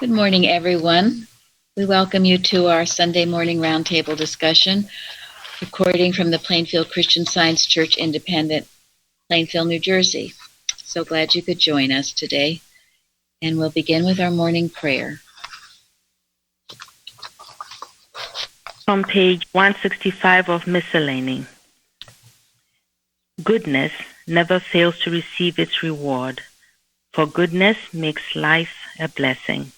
Good morning, everyone. We welcome you to our Sunday morning roundtable discussion, recording from the Plainfield Christian Science Church Independent, Plainfield, New Jersey. So glad you could join us today. And we'll begin with our morning prayer. On page 165 of Miscellany. Goodness never fails to receive its reward, for goodness makes life a blessing.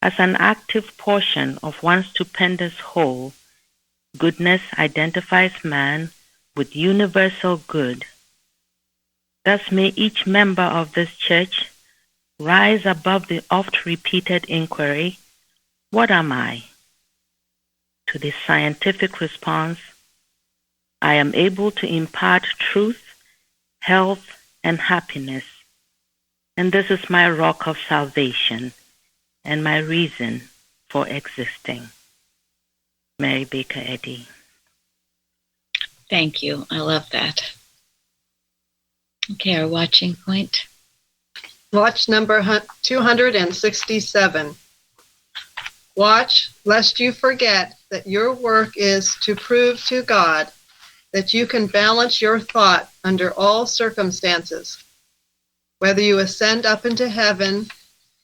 As an active portion of one stupendous whole, goodness identifies man with universal good. Thus may each member of this church rise above the oft-repeated inquiry, "What am I?" to the scientific response, "I am able to impart truth, health, and happiness, and this is my rock of salvation and my reason for existing." Mary Baker Eddy. Thank you. I love that. Okay, our watching point. Watch number 267. Watch lest you forget that your work is to prove to God that you can balance your thought under all circumstances, whether you ascend up into heaven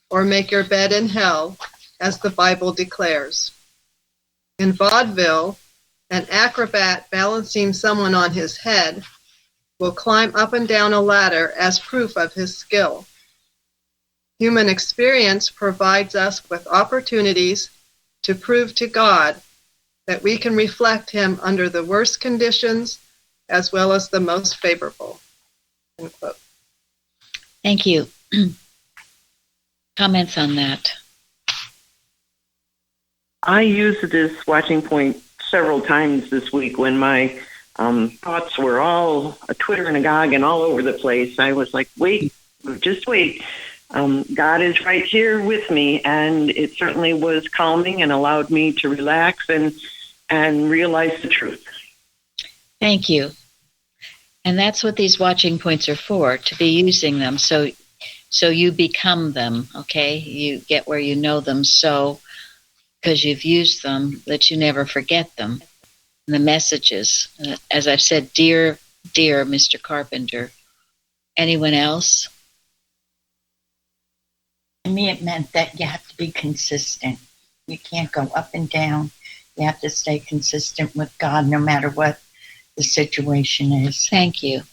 or make your bed in hell, as the Bible declares. In vaudeville, an acrobat balancing someone on his head will climb up and down a ladder as proof of his skill. Human experience provides us with opportunities to prove to God that we can reflect Him under the worst conditions as well as the most favorable. End quote. Thank you. Comments on that? I used this watching point several times this week when my thoughts were all a twitter and agog and all over the place. I was like, wait, just wait. God is right here with me, and it certainly was calming and allowed me to relax and realize the truth. Thank you. And that's what these watching points are for, to be using them so you become them, okay? You get where you know them so because you've used them that you never forget them. And the messages, as I've said, dear Mr. Carpenter. Anyone else? To me, it meant that you have to be consistent. You can't go up and down. You have to stay consistent with God no matter what the situation is. Thank you.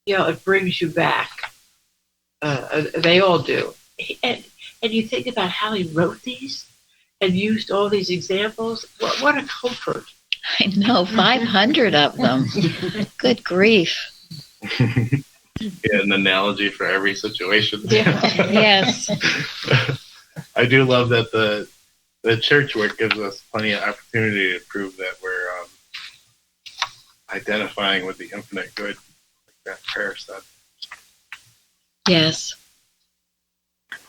It brings you back. They all do. And you think about how he wrote these and used all these examples. What a comfort. I know, 500 of them. Good grief. An analogy for every situation. Yeah. Yes. I do love that the church work gives us plenty of opportunity to prove that we're identifying with the infinite good, like that prayer said. Yes.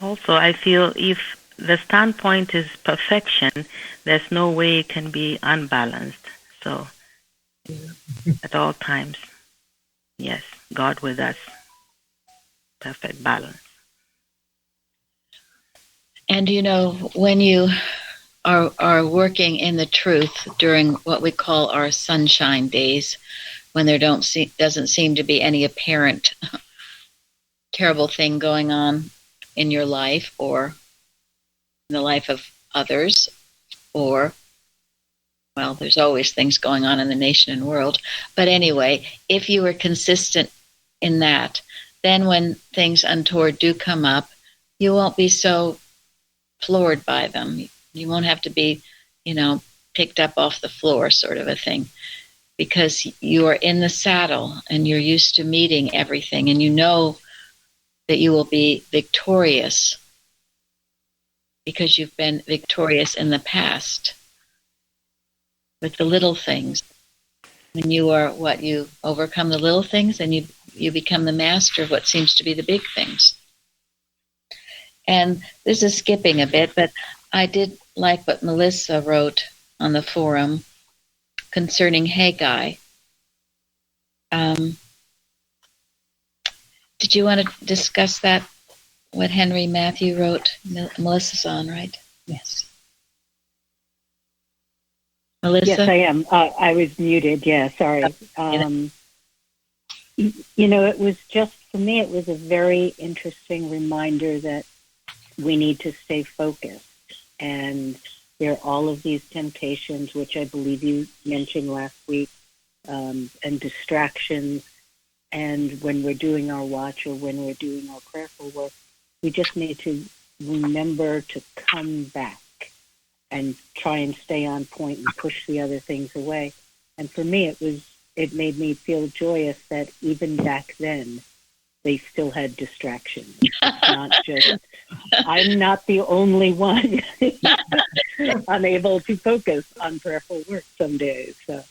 Also, I feel if the standpoint is perfection, there's no way it can be unbalanced. So, at all times, yes, God with us, perfect balance. And when you are working in the truth during what we call our sunshine days, when there doesn't seem to be any apparent terrible thing going on in your life or in the life of others, or, well, there's always things going on in the nation and world. But anyway, if you are consistent in that, then when things untoward do come up, you won't be so floored by them. You won't have to be, picked up off the floor sort of a thing, because you are in the saddle and you're used to meeting everything, and you know that you will be victorious because you've been victorious in the past with the little things. When you overcome the little things, and you become the master of what seems to be the big things. And this is skipping a bit, but I did like what Melissa wrote on the forum concerning Haggai. Did you want to discuss that what Henry Matthew wrote. Melissa's on, right? Yes. Melissa? Yes, I am. I was muted. Yeah, sorry. It was just, for me, it was a very interesting reminder that we need to stay focused. And there are all of these temptations, which I believe you mentioned last week, and distractions. And when we're doing our watch or when we're doing our prayerful work, we just need to remember to come back and try and stay on point and push the other things away. And for me, it made me feel joyous that even back then, they still had distractions. It's not just, I'm not the only one unable to focus on prayerful work some days. So,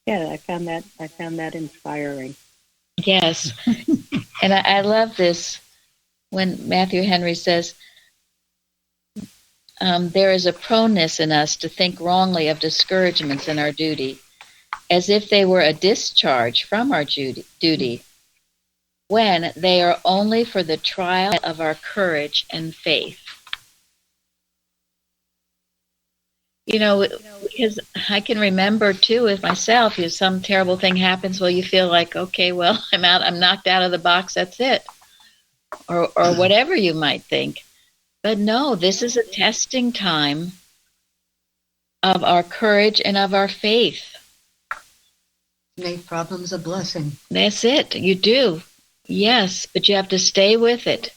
yeah, I found that inspiring. Yes. And I love this when Matthew Henry says, there is a proneness in us to think wrongly of discouragements in our duty, as if they were a discharge from our duty, when they are only for the trial of our courage and faith. Because I can remember too with myself, if some terrible thing happens, well, you feel like, okay, well, I'm knocked out of the box, that's it. Or whatever you might think. But no, this is a testing time of our courage and of our faith. Make problems a blessing. That's it. You do. Yes, but you have to stay with it.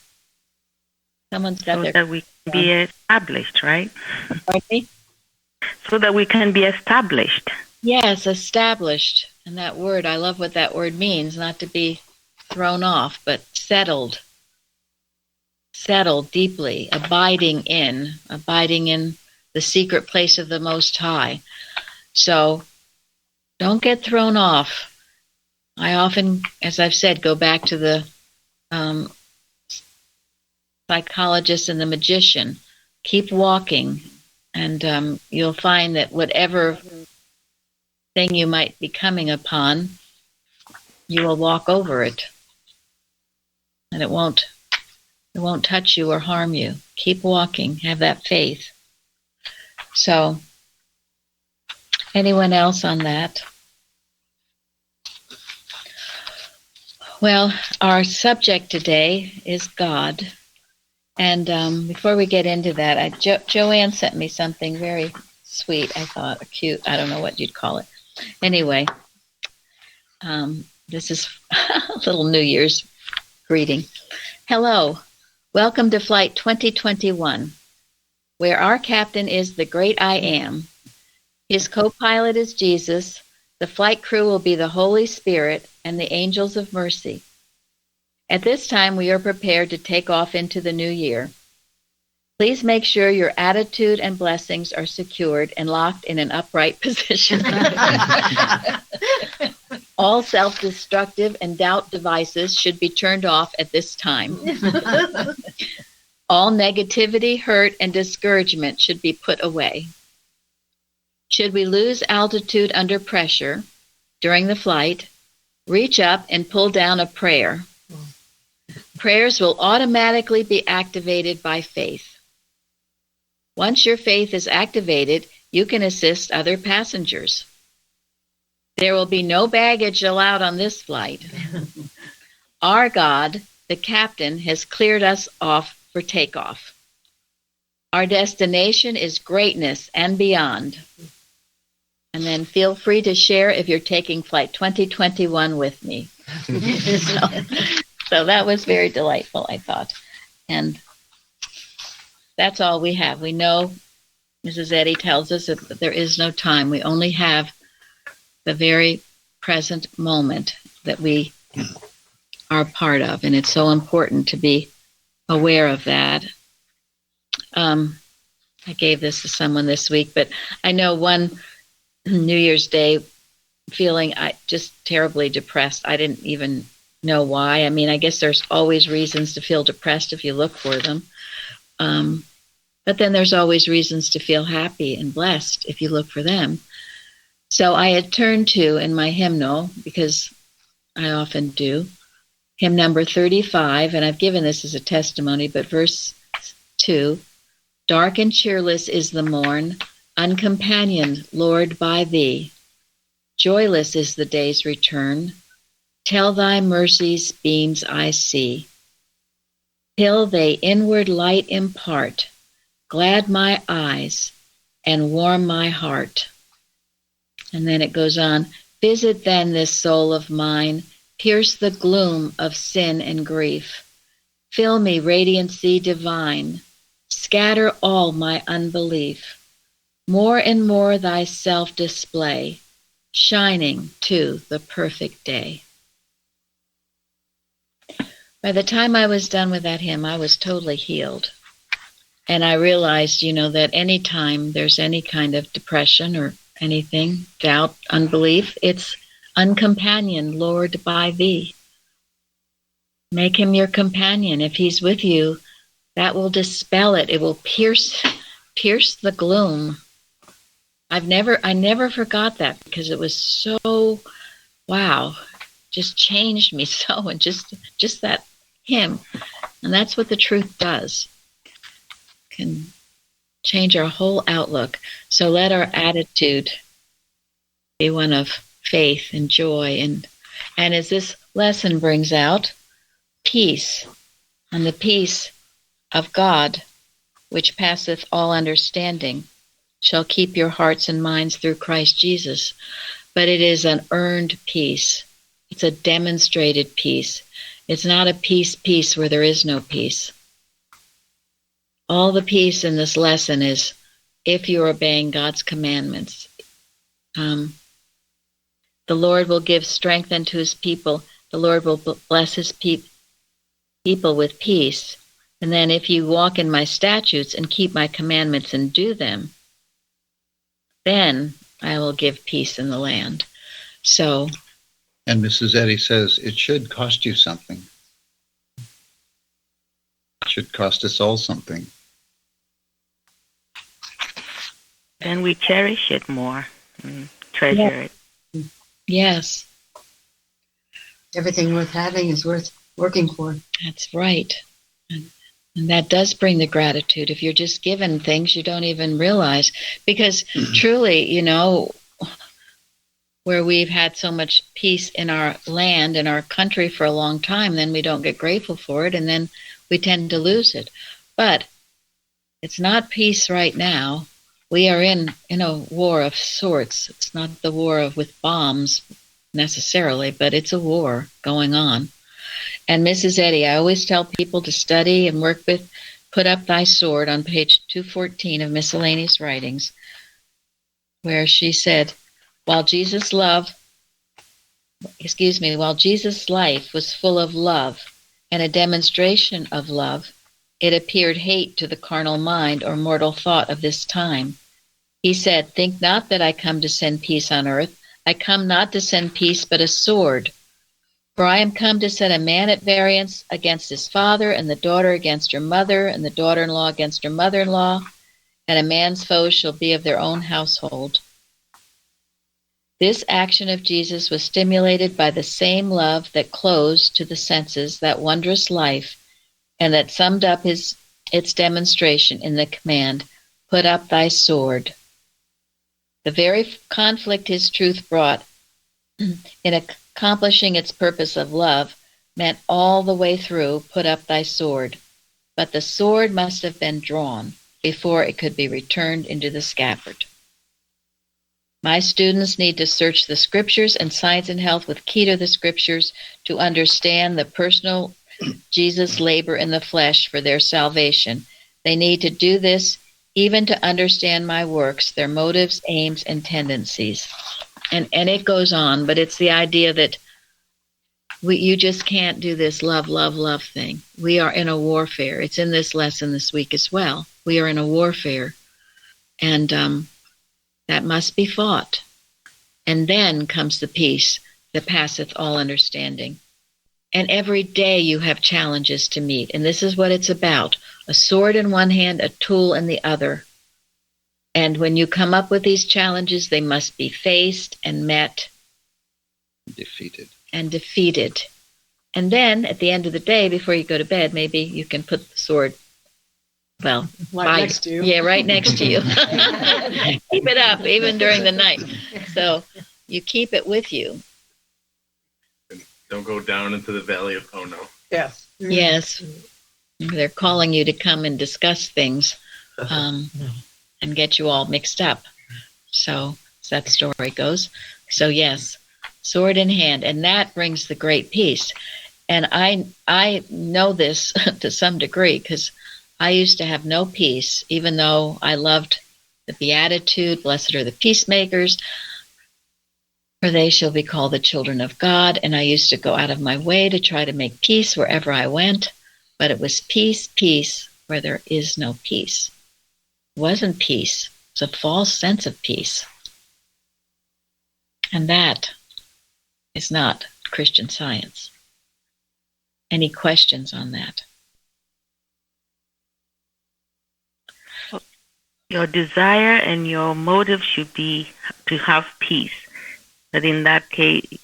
Someone's got so that we can be established, right? Pardon me? So that we can be established. Yes, established. And that word, I love what that word means, not to be thrown off, but settled. Settled deeply, abiding in the secret place of the Most High. So don't get thrown off. I often, as I've said, go back to the psychologist and the magician. Keep walking, and you'll find that whatever thing you might be coming upon, you will walk over it, and it won't touch you or harm you. Keep walking. Have that faith. So, anyone else on that? Well, our subject today is God. And before we get into that, Joanne sent me something very sweet, I thought, or cute. I don't know what you'd call it. Anyway, this is a little New Year's greeting. Hello. Welcome to Flight 2021, where our captain is the great I Am. His co-pilot is Jesus. The flight crew will be the Holy Spirit and the angels of mercy. At this time, we are prepared to take off into the new year. Please make sure your attitude and blessings are secured and locked in an upright position. All self-destructive and doubt devices should be turned off at this time. All negativity, hurt, and discouragement should be put away. Should we lose altitude under pressure during the flight, reach up and pull down a prayer. Prayers will automatically be activated by faith. Once your faith is activated, you can assist other passengers. There will be no baggage allowed on this flight. Our God, the captain, has cleared us off for takeoff. Our destination is greatness and beyond. And then feel free to share if you're taking Flight 2021 with me. So that was very delightful, I thought. And that's all we have. We know, Mrs. Eddy tells us that there is no time. We only have the very present moment that we are part of. And it's so important to be aware of that. I gave this to someone this week, but I know one New Year's Day feeling just terribly depressed. I didn't even know why. I mean, I guess there's always reasons to feel depressed if you look for them. But then there's always reasons to feel happy and blessed if you look for them. So I had turned to, in my hymnal, because I often do, hymn number 35, and I've given this as a testimony, but verse 2, dark and cheerless is the morn, uncompanioned, Lord, by thee. Joyless is the day's return, till thy mercy's beams I see. Till they inward light impart, glad my eyes and warm my heart. And then it goes on, visit then this soul of mine, pierce the gloom of sin and grief. Fill me radiancy divine, scatter all my unbelief. More and more thyself display, shining to the perfect day. By the time I was done with that hymn, I was totally healed. And I realized, that any time there's any kind of depression or anything, doubt, unbelief, it's uncompanioned, Lord, by thee. Make him your companion. If he's with you, that will dispel it. It will pierce the gloom. I never forgot that, because it was so, wow, just changed me so, and just that hymn. And that's what the truth does. Can change our whole outlook. So let our attitude be one of faith and joy, and as this lesson brings out, peace, and the peace of God, which passeth all understanding, shall keep your hearts and minds through Christ Jesus. But it is an earned peace. It's a demonstrated peace. It's not a peace where there is no peace. All the peace in this lesson is if you're obeying God's commandments. The Lord will give strength unto his people. The Lord will bless his people with peace. And then if you walk in my statutes and keep my commandments and do them, then I will give peace in the land. So. And Mrs. Eddy says it should cost you something. It should cost us all something. Then we cherish it more, treasure it. Yes. Everything worth having is worth working for. That's right. And that does bring the gratitude. If you're just given things you don't even realize. Because truly, where we've had so much peace in our land, in our country for a long time, then we don't get grateful for it, and then we tend to lose it. But it's not peace right now. We are in a war of sorts. It's not the war with bombs necessarily, but it's a war going on. And Mrs. Eddy, I always tell people to study and work with Put Up Thy Sword on page 214 of Miscellaneous Writings, where she said, while Jesus' life was full of love and a demonstration of love, it appeared hate to the carnal mind or mortal thought of this time. He said, think not that I come to send peace on earth. I come not to send peace, but a sword. For I am come to set a man at variance against his father, and the daughter against her mother, and the daughter-in-law against her mother-in-law, and a man's foes shall be of their own household. This action of Jesus was stimulated by the same love that closed to the senses that wondrous life, and that summed up its demonstration in the command, put up thy sword. The very conflict his truth brought in accomplishing its purpose of love meant all the way through, put up thy sword. But the sword must have been drawn before it could be returned into the scabbard. My students need to search the scriptures and Science and Health with key to the scriptures to understand the personal Jesus' labor in the flesh for their salvation. They need to do this even to understand my works, their motives, aims, and tendencies. And it goes on, but it's the idea that you just can't do this love, love, love thing. We are in a warfare. It's in this lesson this week as well. We are in a warfare, and that must be fought. And then comes the peace that passeth all understanding. And every day you have challenges to meet, and this is what it's about. A sword in one hand, a tool in the other. And when you come up with these challenges, they must be faced and met. Defeated. And defeated. And then at the end of the day, before you go to bed, maybe you can put the sword, well, Right next to you. Yeah, right next to you. Keep it up even during the night. So you keep it with you. Don't go down into the valley of oh no. Yes. Yes. They're calling you to come and discuss things and get you all mixed up. So as that story goes. So yes, sword in hand. And that brings the great peace. And I know this to some degree because I used to have no peace, even though I loved the Beatitude, blessed are the peacemakers, for they shall be called the children of God. And I used to go out of my way to try to make peace wherever I went. But it was peace, peace, where there is no peace. It wasn't peace. It's a false sense of peace. And that is not Christian Science. Any questions on that? Your desire and your motive should be to have peace. But in that case,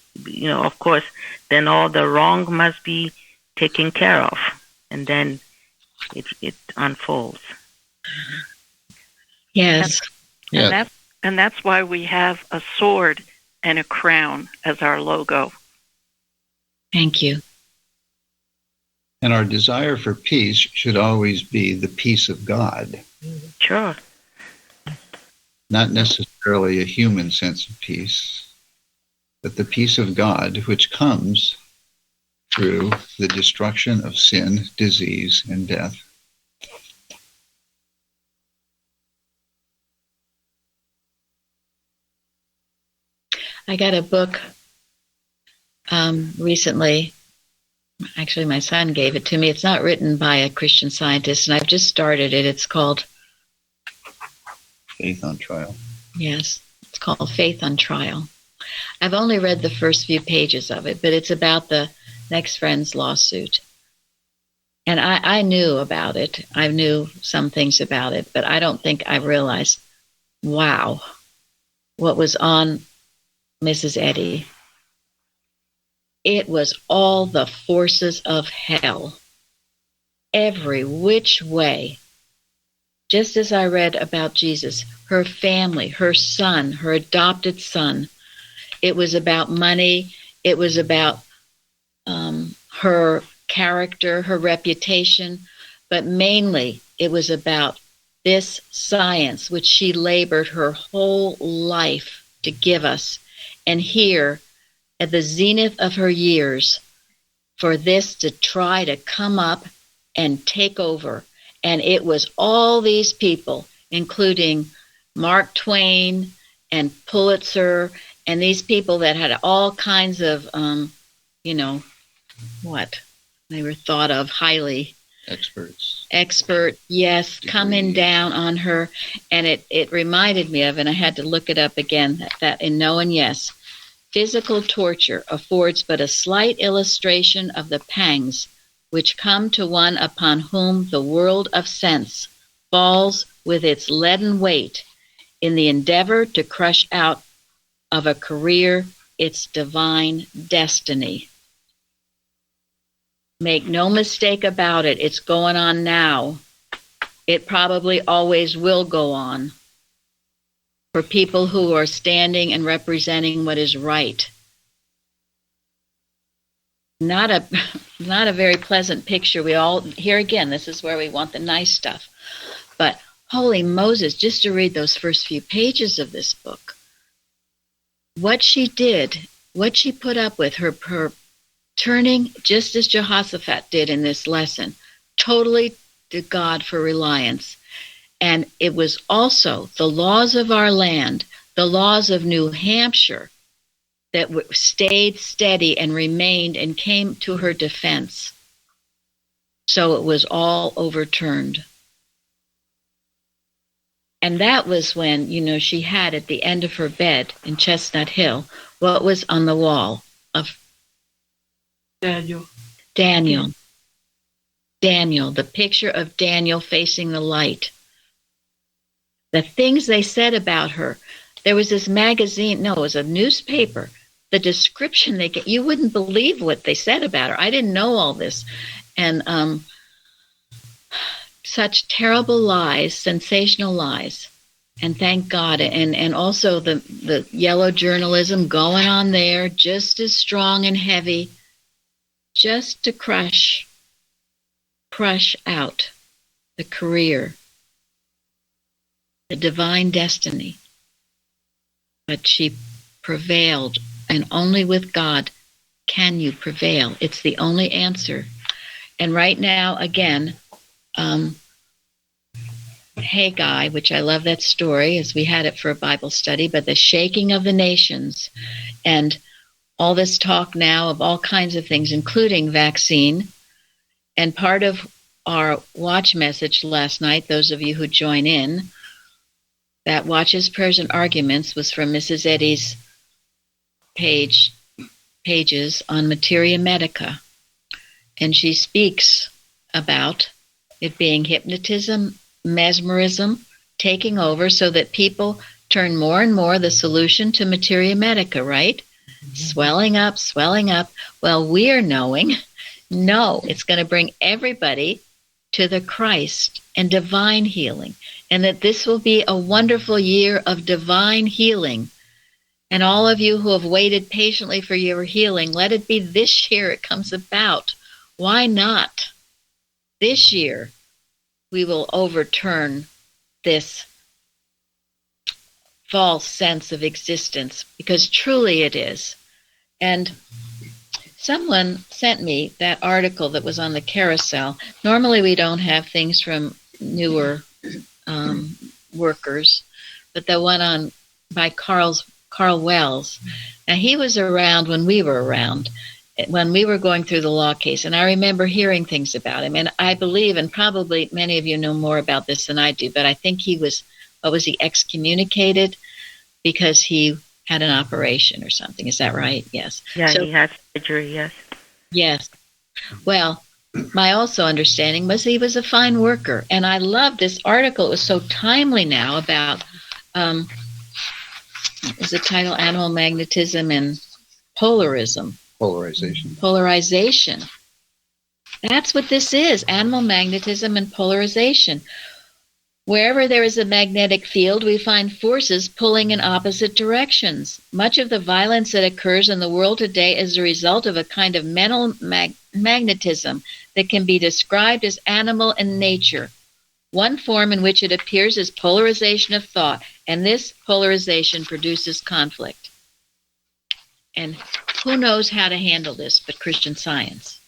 of course, then all the wrong must be taken care of. And then it unfolds. Yes. And that's why we have a sword and a crown as our logo. Thank you. And our desire for peace should always be the peace of God. Sure. Not necessarily a human sense of peace, but the peace of God, which comes through the destruction of sin, disease, and death. I got a book recently. Actually, my son gave it to me. It's not written by a Christian Scientist, and I've just started it. It's called Faith on Trial. Yes, it's called Faith on Trial. I've only read the first few pages of it, but it's about the next friend's lawsuit. And I knew about it. I knew some things about it, but I don't think I realized, wow, what was on Mrs. Eddy. It was all the forces of hell, every which way. Just as I read about Jesus, her family, her son, her adopted son. It was about money. It was about her character, her reputation, but mainly it was about this science, which she labored her whole life to give us. And here, at the zenith of her years, for this to try to come up and take over. And it was all these people, including Mark Twain and Pulitzer, and these people that had all kinds of, they were thought of highly. Expert, yes, coming down on her. And it reminded me of, and I had to look it up again, that in No and Yes, physical torture affords but a slight illustration of the pangs which come to one upon whom the world of sense falls with its leaden weight in the endeavor to crush out of a career its divine destiny. Make no mistake about it, it's going on now. It probably always will go on for people who are standing and representing what is right. Not a very pleasant picture. We all, here again, this is where we want the nice stuff. But holy Moses, just to read those first few pages of this book, what she did, what she put up with, her turning, just as Jehoshaphat did in this lesson, totally to God for reliance. And it was also the laws of our land, the laws of New Hampshire, that stayed steady and remained and came to her defense. So it was all overturned. And that was when, she had at the end of her bed in Chestnut Hill, what was on the wall of Daniel, the picture of Daniel facing the light. The things they said about her. There was this magazine, no, it was a newspaper the description they get, you wouldn't believe what they said about her. I didn't know all this. And such terrible lies, sensational lies. And thank God. And also the yellow journalism going on there, just as strong and heavy, just to crush out the career, the divine destiny. But she prevailed, and only with God can you prevail. It's the only answer. And right now, again, Haggai, which I love that story, as we had it for a Bible study, but the shaking of the nations and all this talk now of all kinds of things, including vaccine. And part of our watch message last night, those of you who join in, that Watches, Prayers, and Arguments was from Mrs. Eddy's pages on Materia Medica. And she speaks about it being hypnotism, mesmerism, taking over so that people turn more and more the solution to Materia Medica, right? Swelling up. Well, we're knowing, no, it's going to bring everybody to the Christ and divine healing, and that this will be a wonderful year of divine healing. And all of you who have waited patiently for your healing, let it be this year it comes about. Why not? This year, we will overturn this false sense of existence, because truly it is. And someone sent me that article that was on the carousel. Normally we don't have things from newer workers, but the one on by Carl Wells. Now, he was around when we were around, when we were going through the law case, and I remember hearing things about him. And I believe, and probably many of you know more about this than I do, but I think he was, excommunicated because he had an operation or something. Is that right? Yes. Yeah, so, he had surgery, yes. Yes. Well, my also understanding was he was a fine worker. And I love this article. It was so timely now about, is the title Animal Magnetism and Polarization. That's what this is, animal magnetism and polarization. Wherever there is a magnetic field, we find forces pulling in opposite directions. Much of the violence that occurs in the world today is a result of a kind of mental magnetism that can be described as animal in nature. One form in which it appears is polarization of thought, and this polarization produces conflict. And who knows how to handle this but Christian Science?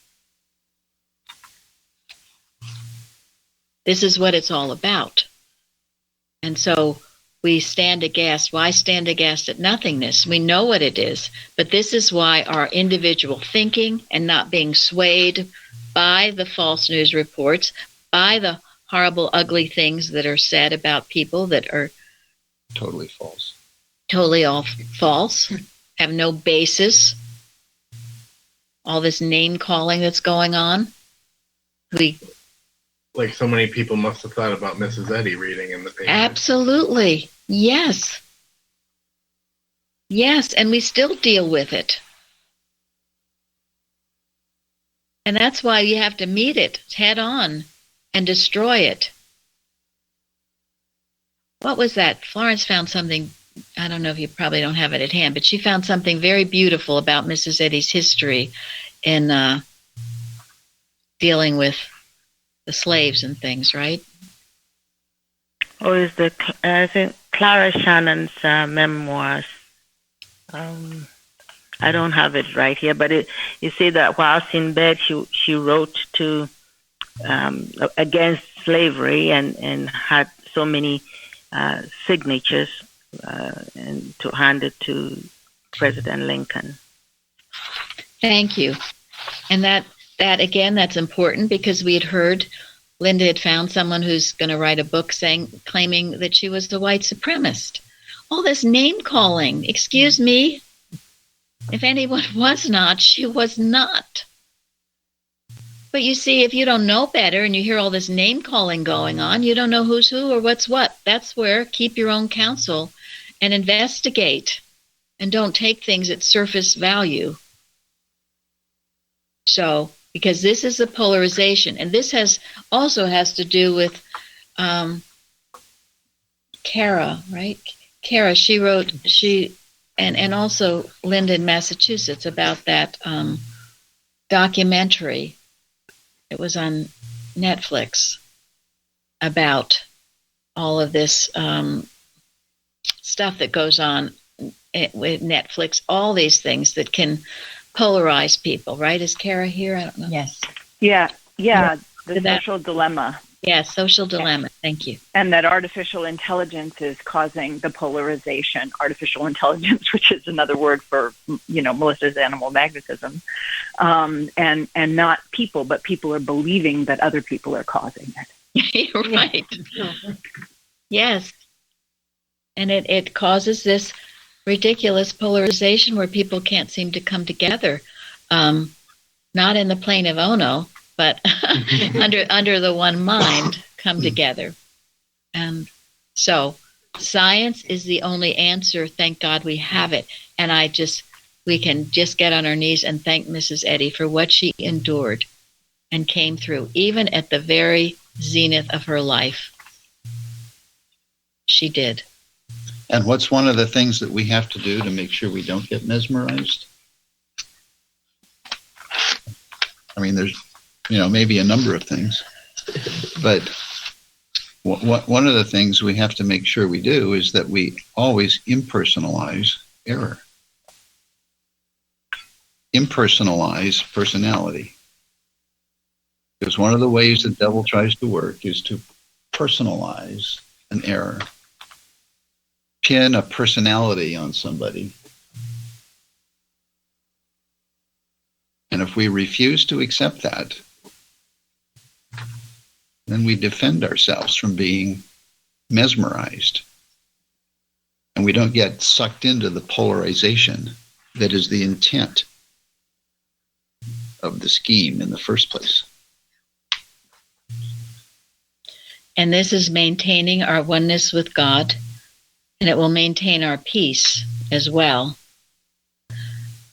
This is what it's all about. And so we stand aghast. Why stand aghast at nothingness? We know what it is, but this is why our individual thinking and not being swayed by the false news reports, by the horrible, ugly things that are said about people that are totally false. Totally all false, have no basis. All this name calling that's going on. Like so many people must have thought about Mrs. Eddy reading in the paper. Absolutely. Yes. Yes, and we still deal with it. And that's why you have to meet it head on and destroy it. What was that? Florence found something, I don't know if you probably don't have it at hand, but she found something very beautiful about Mrs. Eddy's history in dealing with the slaves and things, right? Oh, is I think Clara Shannon's memoirs. I don't have it right here, but you see that whilst in bed, she wrote to against slavery and had so many signatures and to hand it to President Lincoln. Thank you. And that again, that's important because we had heard Linda had found someone who's going to write a book claiming that she was the white supremacist. All this name calling. Excuse me. If anyone was not, she was not. But you see, if you don't know better and you hear all this name calling going on, you don't know who's who or what's what. That's where keep your own counsel and investigate and don't take things at surface value. So, because this is a polarization, and this also has to do with Kara, right? Kara, she wrote, and also Linda in Massachusetts about that documentary. It was on Netflix about all of this stuff that goes on with Netflix, all these things that can polarize people, right? Is Kara here? I don't know. Yes. Yeah. The social dilemma. Yeah, social dilemma. Thank you. And that artificial intelligence is causing the polarization. Artificial intelligence, which is another word for, Melissa's animal magnetism, and not people, but people are believing that other people are causing it. You're right. Yes. And it causes this ridiculous polarization where people can't seem to come together. Not in the plane of Ono, but under the one mind come together. And so science is the only answer. Thank God we have it. And we can just get on our knees and thank Mrs. Eddy for what she endured and came through, even at the very zenith of her life. She did. And what's one of the things that we have to do to make sure we don't get mesmerized? I mean, there's, maybe a number of things, but one of the things we have to make sure we do is that we always impersonalize error. Impersonalize personality. Because one of the ways the devil tries to work is to personalize an error. Pin a personality on somebody. And if we refuse to accept that, then we defend ourselves from being mesmerized. And we don't get sucked into the polarization that is the intent of the scheme in the first place. And this is maintaining our oneness with God, and it will maintain our peace as well.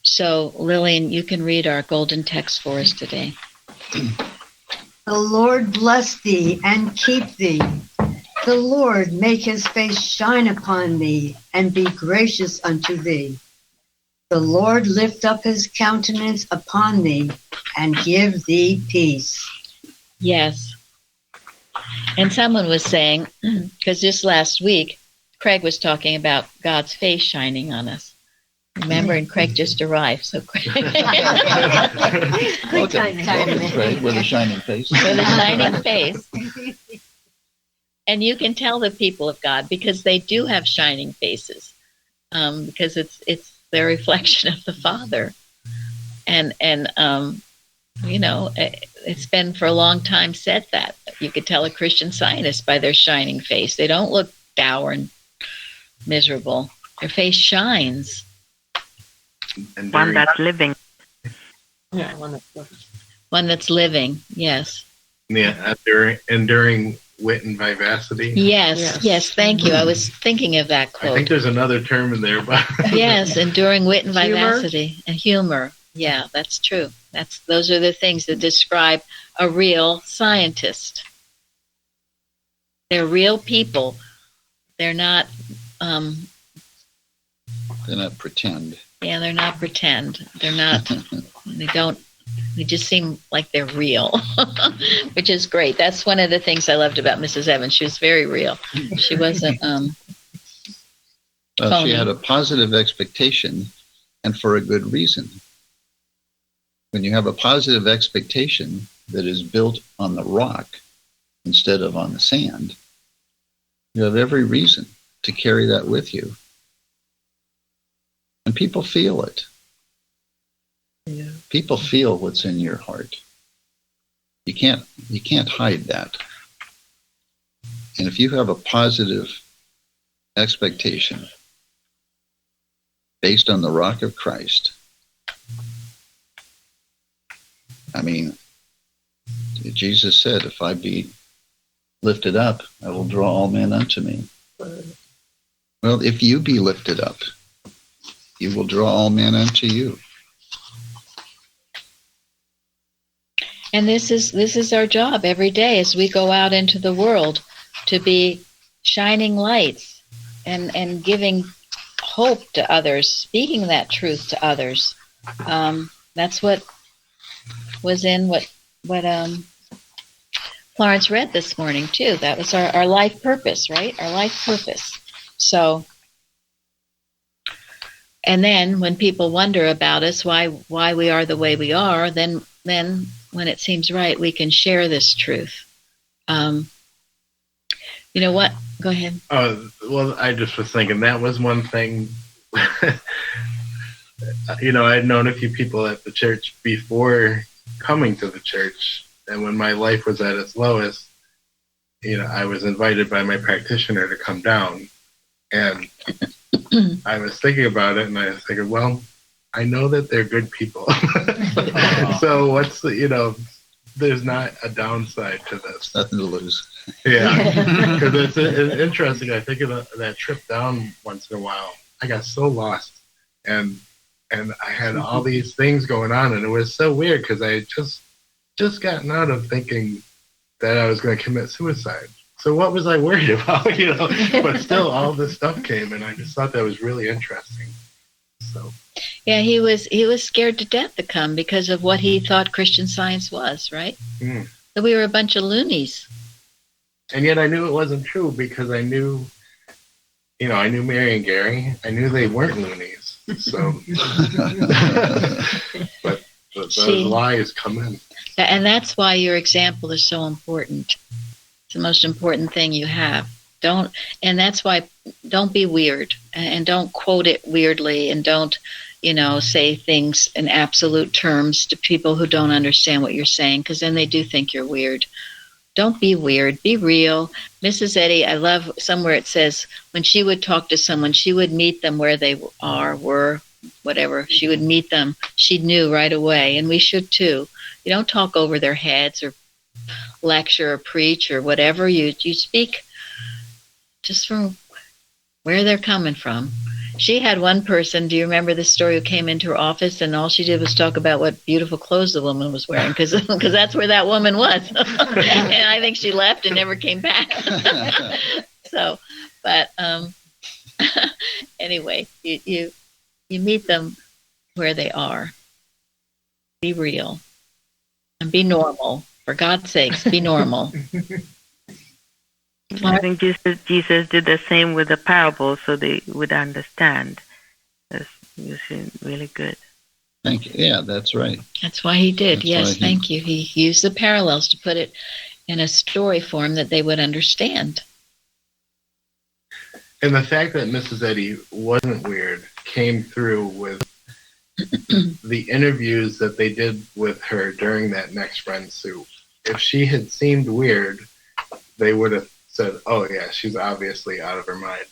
So, Lillian, you can read our golden text for us today. The Lord bless thee and keep thee. The Lord make his face shine upon thee and be gracious unto thee. The Lord lift up his countenance upon thee and give thee peace. Yes. And someone was saying, because just last week, Craig was talking about God's face shining on us. Remember, and Craig just arrived, so Craig. Welcome, Craig, with a shining face. With a shining face. And you can tell the people of God because they do have shining faces, because it's their reflection of the Father. And it's been for a long time said that you could tell a Christian Zionist by their shining face. They don't look dour and miserable. Their face shines. And One that's living. Yeah, one that's living. One that's living, yes. Yeah, enduring wit and vivacity. Yes, thank you. I was thinking of that I think quote. there's another term in there, but Yes, enduring wit and Humor. vivacity and humor. Yeah, that's true. Those are the things that describe a real scientist. They're real people. They're not pretend. Yeah, they're not pretend. They're not, they just seem like they're real, which is great. That's one of the things I loved about Mrs. Evans. She was very real. She wasn't Well, she phony. had a positive expectation, and for a good reason. When you have a positive expectation that is built on the rock instead of on the sand, you have every reason to carry that with you. And people feel it. Yeah. People feel what's in your heart. You can't hide that. And if you have a positive expectation based on the rock of Christ, I mean, Jesus said, if I be lifted up, I will draw all men unto me. Well, if you be lifted up, He will draw all men unto you. And this is our job every day as we go out into the world, to be shining lights and giving hope to others, speaking that truth to others. That's what was in what Florence read this morning too. That was our life purpose, right? Our life purpose. So, and then when people wonder about us, why we are the way we are, then when it seems right, we can share this truth. You know what? Go ahead. Well, I just was thinking that was one thing. I'd known a few people at the church before coming to the church, and when my life was at its lowest, I was invited by my practitioner to come down, and I was thinking about it, and I was thinking, well, I know that they're good people. So what's there's not a downside to this. Nothing to lose. Yeah, because it's interesting. I think of that trip down once in a while. I got so lost, and I had all these things going on, and it was so weird because I had just gotten out of thinking that I was going to commit suicide. So what was I worried about? But still, all this stuff came, and I just thought that was really interesting. So. Yeah, he was scared to death to come because of what he thought Christian Science was, right? Mm. That we were a bunch of loonies. And yet I knew it wasn't true because I knew Mary and Gary. I knew they weren't loonies. So, but those lies come in. And that's why your example is so important. It's the most important thing you have. And that's why don't be weird and don't quote it weirdly and don't, say things in absolute terms to people who don't understand what you're saying, because then they do think you're weird. Don't be weird. Be real. Mrs. Eddy, I love somewhere it says when she would talk to someone, she would meet them where they were, whatever. She would meet them. She knew right away, and we should too. You don't talk over their heads or lecture or preach or whatever. You speak just from where they're coming from. She had one person, do you remember this story, who came into her office and all she did was talk about what beautiful clothes the woman was wearing, because that's where that woman was. And I think she left and never came back. So, but anyway, you meet them where they are. Be real and be normal. For God's sakes, be normal. I think Jesus did the same with the parables so they would understand. That's really good. Thank you. Yeah, that's right. That's why he did. Yes, thank you. He used the parallels to put it in a story form that they would understand. And the fact that Mrs. Eddy wasn't weird came through with the interviews that they did with her during that next Friend Soup. If she had seemed weird, they would have said, oh yeah, she's obviously out of her mind.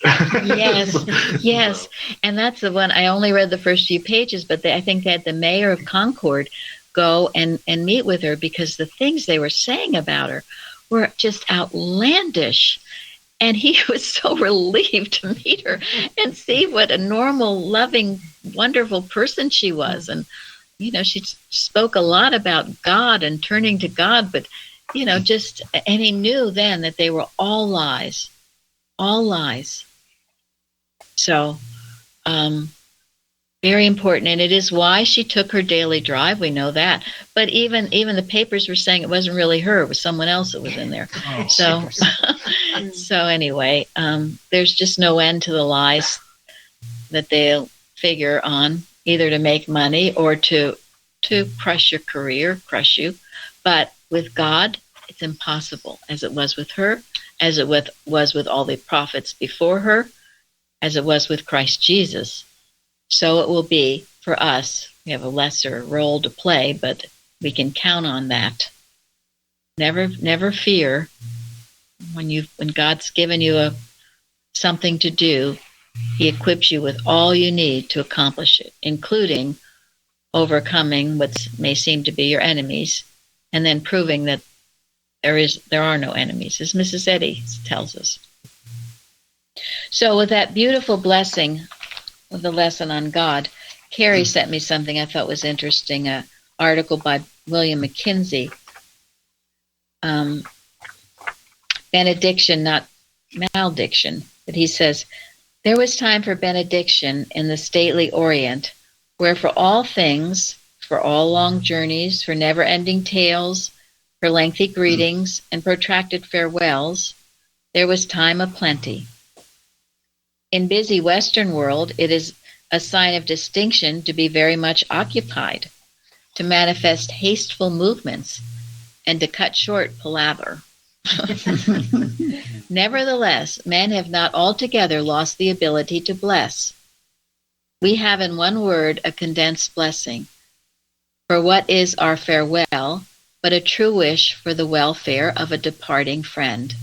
Yes. So. And that's the one, I only read the first few pages, but I think they had the mayor of Concord go and meet with her because the things they were saying about her were just outlandish. And he was so relieved to meet her and see what a normal, loving, wonderful person she was. And, she spoke a lot about God and turning to God, but and he knew then that they were all lies. So, very important. And it is why she took her daily drive. We know that. But even the papers were saying it wasn't really her. It was someone else that was in there. So anyway, there's just no end to the lies that they'll figure on, either to make money or to crush your career, crush you. But with God, it's impossible, as it was with her, as it was with all the prophets before her, as it was with Christ Jesus. So it will be for us. We have a lesser role to play, but we can count on that. Never fear when God's given you something to do. He equips you with all you need to accomplish it, including overcoming what may seem to be your enemies, and then proving that there are no enemies, as Mrs. Eddy tells us. So with that beautiful blessing, the lesson on God, Carrie sent me something I thought was interesting, an article by William McKinsey. Benediction, not malediction. But he says, there was time for benediction in the stately Orient, where for all things, for all long journeys, for never-ending tales, for lengthy greetings and protracted farewells, there was time aplenty. In busy Western world, it is a sign of distinction to be very much occupied, to manifest hasteful movements, and to cut short palaver. Nevertheless, men have not altogether lost the ability to bless. We have in one word a condensed blessing. For what is our farewell but a true wish for the welfare of a departing friend?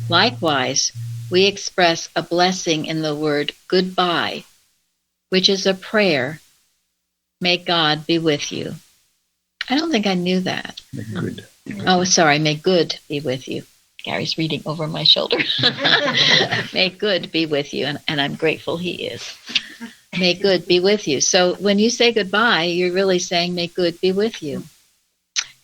Likewise, we express a blessing in the word goodbye, which is a prayer. May God be with you. I don't think I knew that. Good. Oh, sorry. May good be with you. Gary's reading over my shoulder. May good be with you. And I'm grateful he is. May good be with you. So when you say goodbye, you're really saying may good be with you.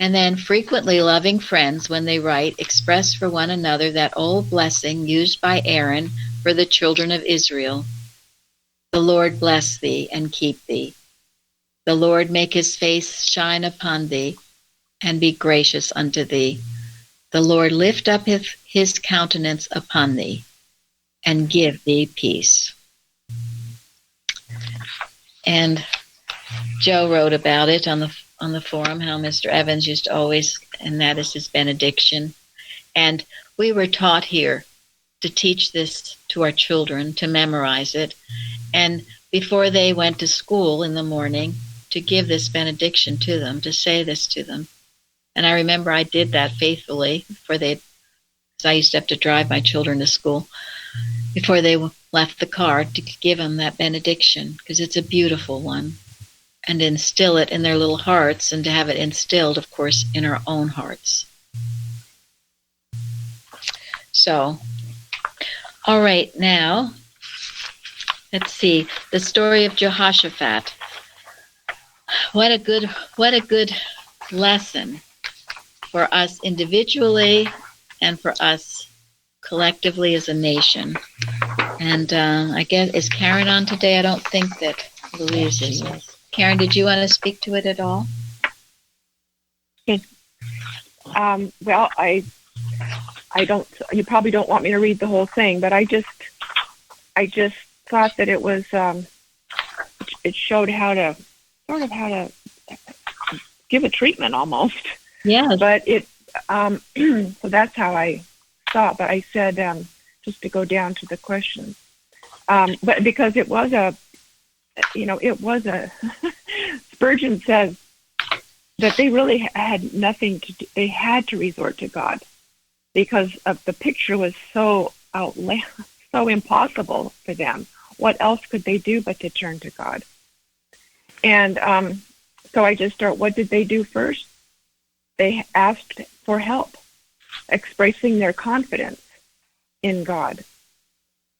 And then frequently loving friends, when they write, express for one another that old blessing used by Aaron for the children of Israel. The Lord bless thee and keep thee. The Lord make his face shine upon thee and be gracious unto thee. The Lord lift up his countenance upon thee and give thee peace. And Joe wrote about it on the forum, how Mr. Evans used to always, and that is his benediction. And we were taught here to teach this to our children, to memorize it. And before they went to school in the morning, to give this benediction to them, to say this to them. And I remember I did that faithfully because I used to have to drive my children to school before they left the car, to give them that benediction, because it's a beautiful one, and instill it in their little hearts, and to have it instilled, of course, in our own hearts. So, all right, now, let's see, the story of Jehoshaphat. What a good lesson for us individually and for us collectively as a nation. And I guess, is Karen on today? I don't think that Louise is. Karen, did you want to speak to it at all? Well, I don't. You probably don't want me to read the whole thing, but I just thought that it was. It showed how to give a treatment almost. Yeah. But it. So that's how I thought. But I said just to go down to the questions. But because it was a. Spurgeon says that they really had nothing to do. They had to resort to God because of the picture was so so impossible for them. What else could they do but to turn to God? And so I just start, what did they do first? They asked for help, expressing their confidence in God,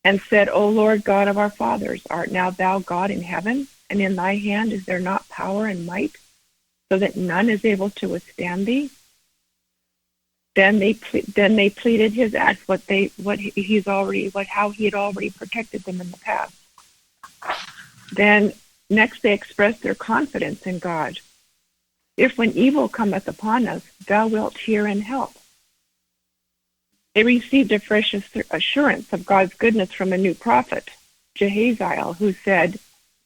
and said, O Lord God of our fathers, art now thou God in heaven, and in thy hand is there not power and might, so that none is able to withstand thee? Then they pleaded his acts, how he had already protected them in the past. Then next they expressed their confidence in God. If when evil cometh upon us, thou wilt hear and help. They received a fresh assurance of God's goodness from a new prophet, Jehaziel, who said,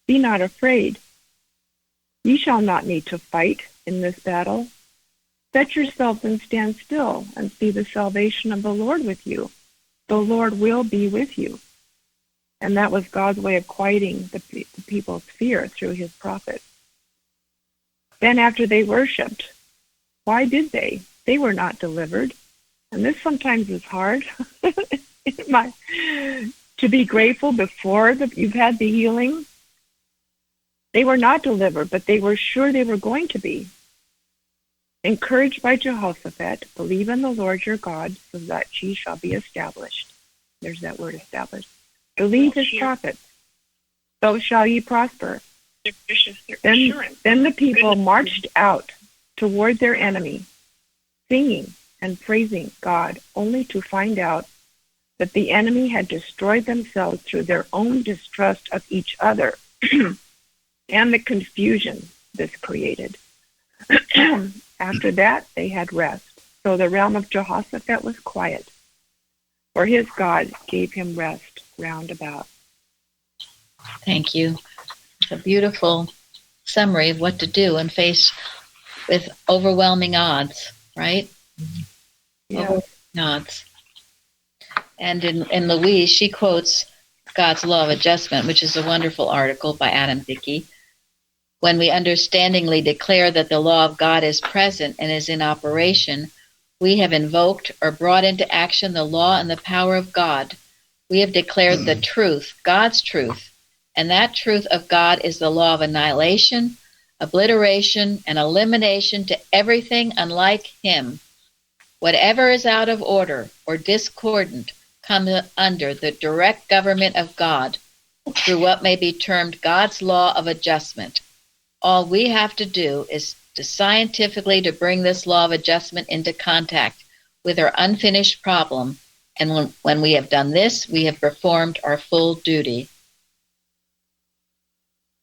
Be not afraid. Ye shall not need to fight in this battle. Set yourselves and stand still and see the salvation of the Lord with you. The Lord will be with you. And that was God's way of quieting the people's fear through his prophet. Then after they worshipped, why did they? They were not delivered. And this sometimes is hard to be grateful before you've had the healing. They were not delivered, but they were sure they were going to be. Encouraged by Jehoshaphat, believe in the Lord your God, so that ye shall be established. There's that word, established. Believe his prophets, so shall ye prosper. Then the people marched out toward their enemy, singing and praising God, only to find out that the enemy had destroyed themselves through their own distrust of each other and the confusion this created. After that, they had rest. So the realm of Jehoshaphat was quiet, for his God gave him rest round about. Thank you. It's a beautiful summary of what to do when faced with overwhelming odds, right? Yeah. Overwhelming odds. And in Louise, she quotes God's Law of Adjustment, which is a wonderful article by Adam Dickey. When we understandingly declare that the law of God is present and is in operation, we have invoked or brought into action the law and the power of God. We have declared the truth, God's truth, and that truth of God is the law of annihilation, obliteration, and elimination to everything unlike Him. Whatever is out of order or discordant comes under the direct government of God through what may be termed God's law of adjustment. All we have to do is to scientifically to bring this law of adjustment into contact with our unfinished problem, and when we have done this, we have performed our full duty.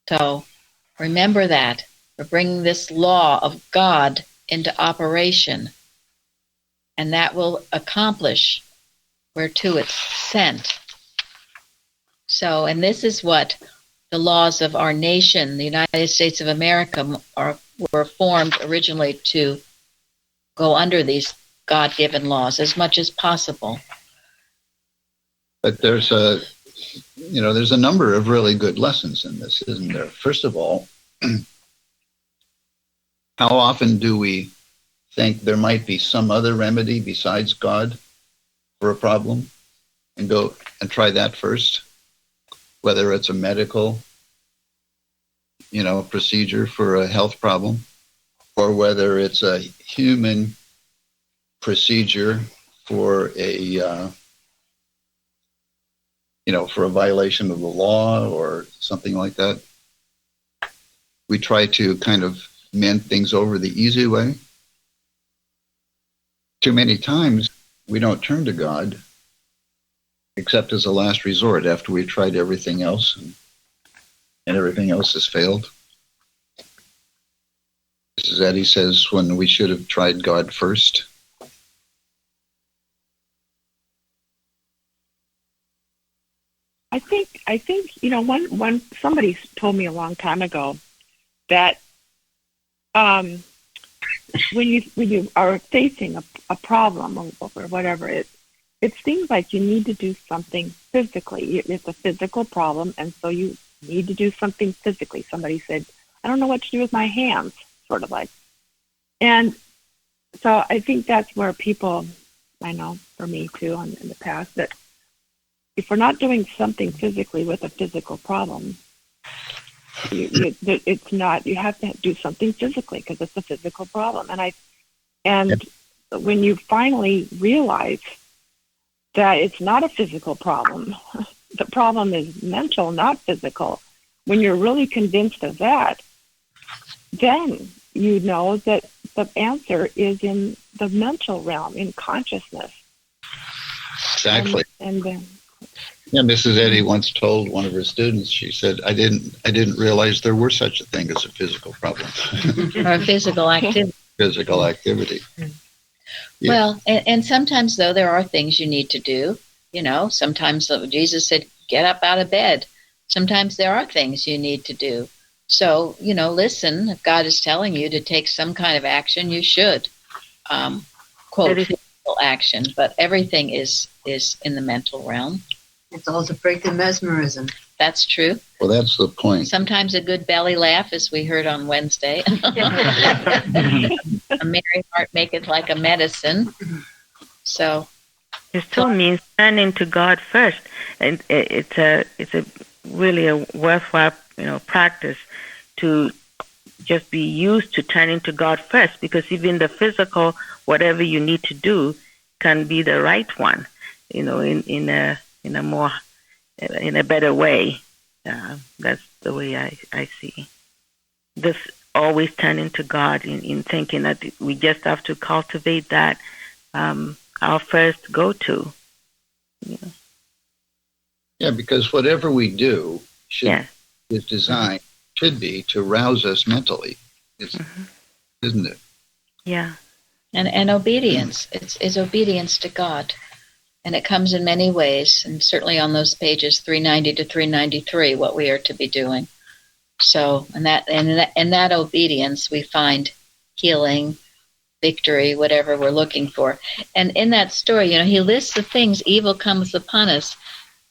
So remember that. We're bringing this law of God into operation, and that will accomplish whereto it's sent. So, and this is what the laws of our nation, the United States of America, were formed originally to go under these God-given laws as much as possible. But there's a number of really good lessons in this, isn't there? First of all, how often do we think there might be some other remedy besides God for a problem and go and try that first? Whether it's a medical, procedure for a health problem, or whether it's a human procedure for for a violation of the law or something like that. We try to kind of mend things over the easy way. Too many times we don't turn to God except as a last resort after we've tried everything else and everything else has failed. This is Eddie says when we should have tried God first. I think one somebody told me a long time ago that when you are facing a problem or whatever, it seems like you need to do something physically. It's a physical problem, and so you need to do something physically. Somebody said, I don't know what to do with my hands, sort of like. And so I think that's where people, I know for me too in the past, that if we're not doing something physically with a physical problem, it's not, you have to do something physically because it's a physical problem. And when you finally realize that it's not a physical problem, the problem is mental, not physical. When you're really convinced of that, then you know that the answer is in the mental realm, in consciousness. Exactly. And then, yeah, Mrs. Eddy once told one of her students, she said, I didn't realize there were such a thing as a physical problem. Or physical activity. Physical activity. Yeah. Well, and sometimes, though, there are things you need to do. Sometimes Jesus said, get up out of bed. Sometimes there are things you need to do. So, listen, if God is telling you to take some kind of action, you should. Quote, physical action. But everything is in the mental realm. It's all to break the mesmerism. That's true. Well, that's the point. Sometimes a good belly laugh, as we heard on Wednesday. A merry heart maketh like a medicine. So it still means turning to God first, and it's a really a worthwhile practice to just be used to turning to God first, because even the physical, whatever you need to do, can be the right one, in a better way. That's the way I see. This always turning to God in thinking that we just have to cultivate that our first go-to. Yeah, because whatever we do is designed, should be, to rouse us mentally. Isn't it? Yeah. And obedience. It's obedience to God. And it comes in many ways, and certainly on those pages 390 to 393, what we are to be doing. So, in that obedience, we find healing, victory, whatever we're looking for. And in that story, he lists the things evil comes upon us: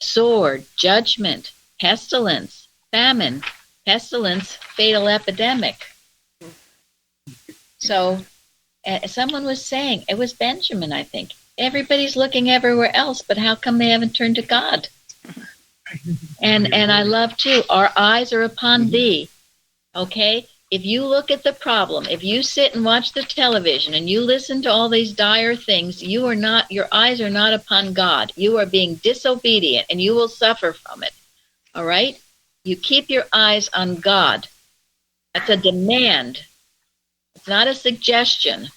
sword, judgment, pestilence, famine, pestilence, fatal epidemic. So, someone was saying, it was Benjamin, I think, everybody's looking everywhere else, but how come they haven't turned to God? And I love too, our eyes are upon thee. Okay? If you look at the problem, if you sit and watch the television and you listen to all these dire things, your eyes are not upon God. You are being disobedient and you will suffer from it. All right? You keep your eyes on God. That's a demand. It's not a suggestion.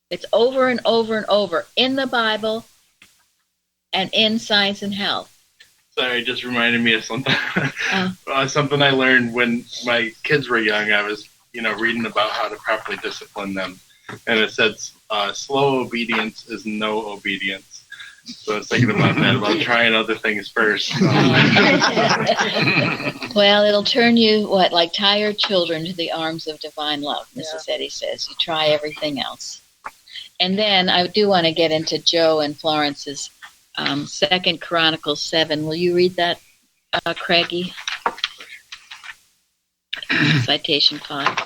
It's over and over and over in the Bible and in Science and Health. Sorry, it just reminded me of something. Something I learned when my kids were young. I was, reading about how to properly discipline them, and it said, "Slow obedience is no obedience." So I was thinking about that, about trying other things first. Well, it'll turn you, like tired children, to the arms of divine love, Mrs. Eddy says. You try everything else. And then I do want to get into Joe and Florence's 2 Chronicles 7. Will you read that, Craigie? Citation 5.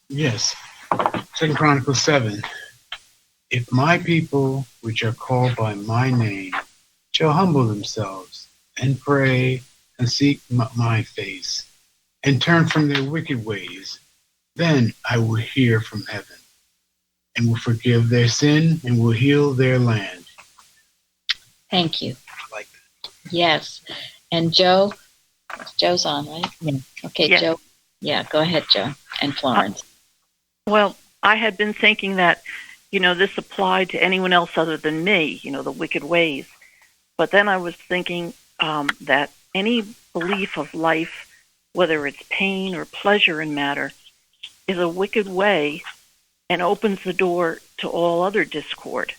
Yes. 2 Chronicles 7. If my people, which are called by my name, shall humble themselves and pray and seek my face and turn from their wicked ways, then I will hear from heaven and will forgive their sin and will heal their land. Thank you. I like that. Yes. And Joe's on, right? Yeah. Okay, Yeah. Joe. Yeah, go ahead, Joe. And Florence. Well, I had been thinking that, this applied to anyone else other than me, the wicked ways. But then I was thinking that any belief of life, whether it's pain or pleasure in matter, is a wicked way and opens the door to all other discord.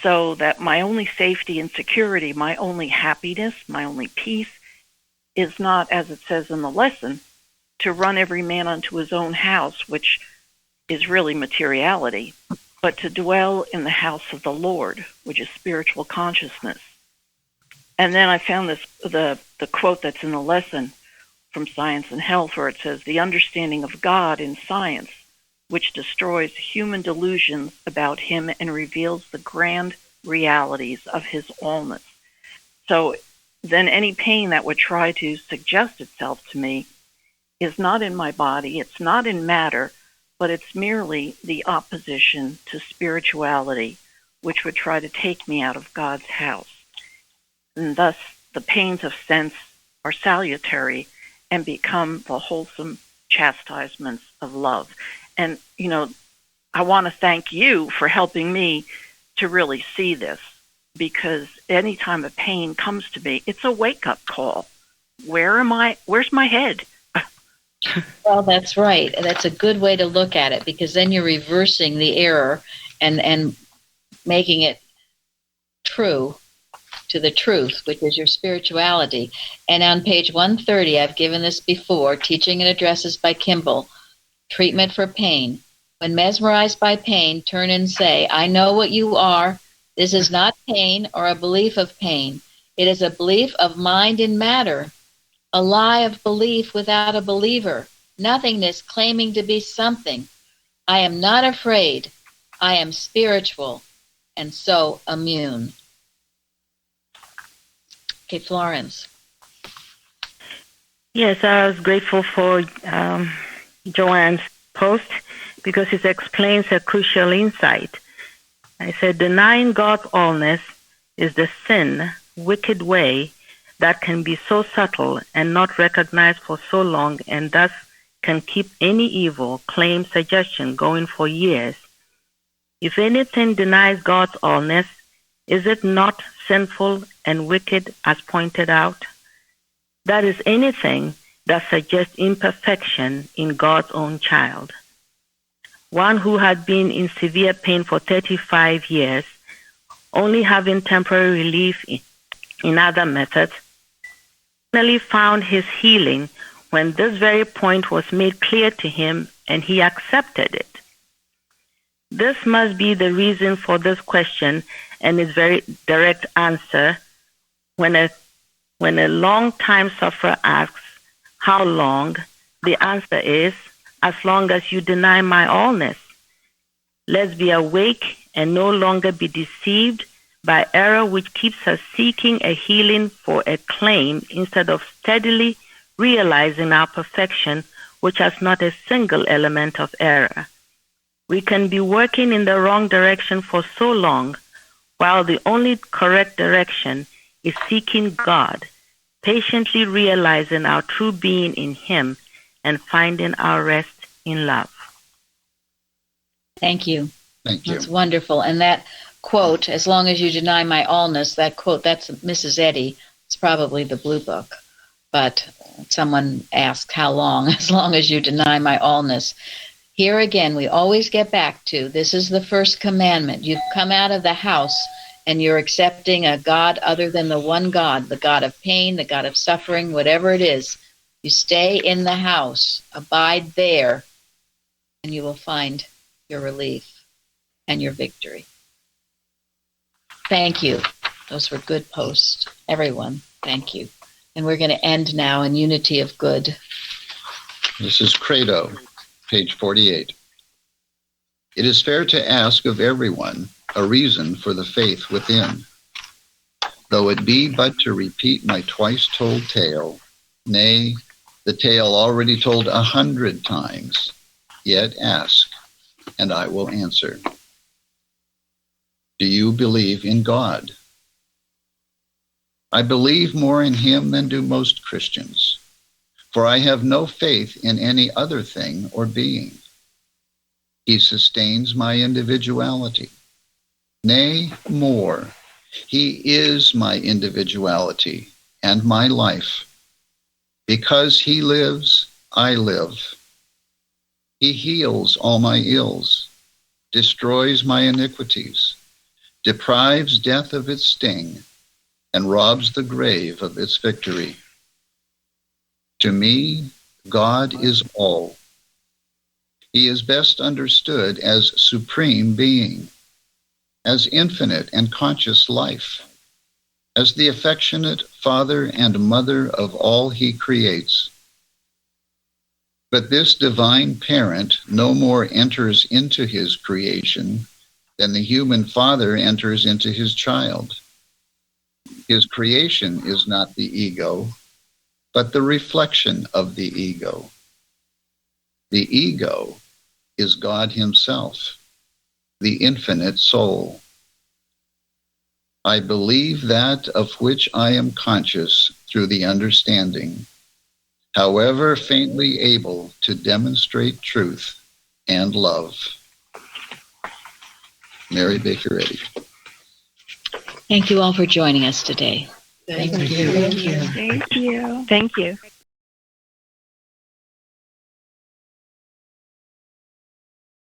So that my only safety and security, my only happiness, my only peace, is not, as it says in the lesson, to run every man unto his own house, which is really materiality, but to dwell in the house of the Lord, which is spiritual consciousness. And then I found the quote that's in the lesson from Science and Health, where it says, "The understanding of God in science, which destroys human delusions about him and reveals the grand realities of his allness." So then any pain that would try to suggest itself to me is not in my body, it's not in matter, but it's merely the opposition to spirituality, which would try to take me out of God's house. And thus, the pains of sense are salutary and become the wholesome chastisements of love. And, I want to thank you for helping me to really see this, because anytime a pain comes to me, it's a wake-up call. Where's my head? Well, that's right. That's a good way to look at it, because then you're reversing the error and making it true to the truth, which is your spirituality. And on page 130, I've given this before, Teaching and Addresses by Kimball, Treatment for Pain. When mesmerized by pain, turn and say, "I know what you are. This is not pain or a belief of pain. It is a belief of mind in matter. A lie of belief without a believer, nothingness claiming to be something. I am not afraid. I am spiritual, and so immune." Okay, Florence. Yes, I was grateful for Joanne's post because it explains a crucial insight. I said, denying God's allness is the sin, wicked way that can be so subtle and not recognized for so long, and thus can keep any evil claim suggestion going for years. If anything denies God's allness, is it not sinful and wicked as pointed out? That is anything that suggests imperfection in God's own child. One who had been in severe pain for 35 years, only having temporary relief in other methods, finally found his healing when this very point was made clear to him and he accepted it. This must be the reason for this question and its very direct answer when a long-time sufferer asks, how long? The answer is, as long as you deny my allness. Let's be awake and no longer be deceived by error which keeps us seeking a healing for a claim instead of steadily realizing our perfection, which has not a single element of error. We can be working in the wrong direction for so long, while the only correct direction is seeking God, patiently realizing our true being in Him, and finding our rest in love. Thank you. Thank you. That's wonderful. And that quote, as long as you deny my allness, that quote, that's Mrs. Eddy. It's probably the Blue Book. But someone asked how long, as long as you deny my allness. Here again, we always get back to, this is the first commandment. You've come out of the house and you're accepting a God other than the one God, the God of pain, the God of suffering, whatever it is. You stay in the house, abide there, and you will find your relief and your victory. Thank you. Those were good posts. Everyone, thank you. And we're going to end now in unity of good. This is Credo, page 48. It is fair to ask of everyone a reason for the faith within, though it be but to repeat my twice-told tale, nay, the tale already told 100 times, yet ask, and I will answer. Do you believe in God? I believe more in Him than do most Christians, for I have no faith in any other thing or being. He sustains my individuality. Nay, more, He is my individuality and my life. Because He lives, I live. He heals all my ills, destroys my iniquities, deprives death of its sting, and robs the grave of its victory. To me, God is all. He is best understood as supreme being, as infinite and conscious life, as the affectionate Father and Mother of all He creates. But this divine parent no more enters into His creation than the human father enters into his child. His creation is not the ego, but the reflection of the ego. The ego is God Himself, the infinite soul. I believe that of which I am conscious through the understanding, however faintly able to demonstrate truth and love. Mary Baker Eddy. Thank you all for joining us today. Thank you. Thank you. Thank you.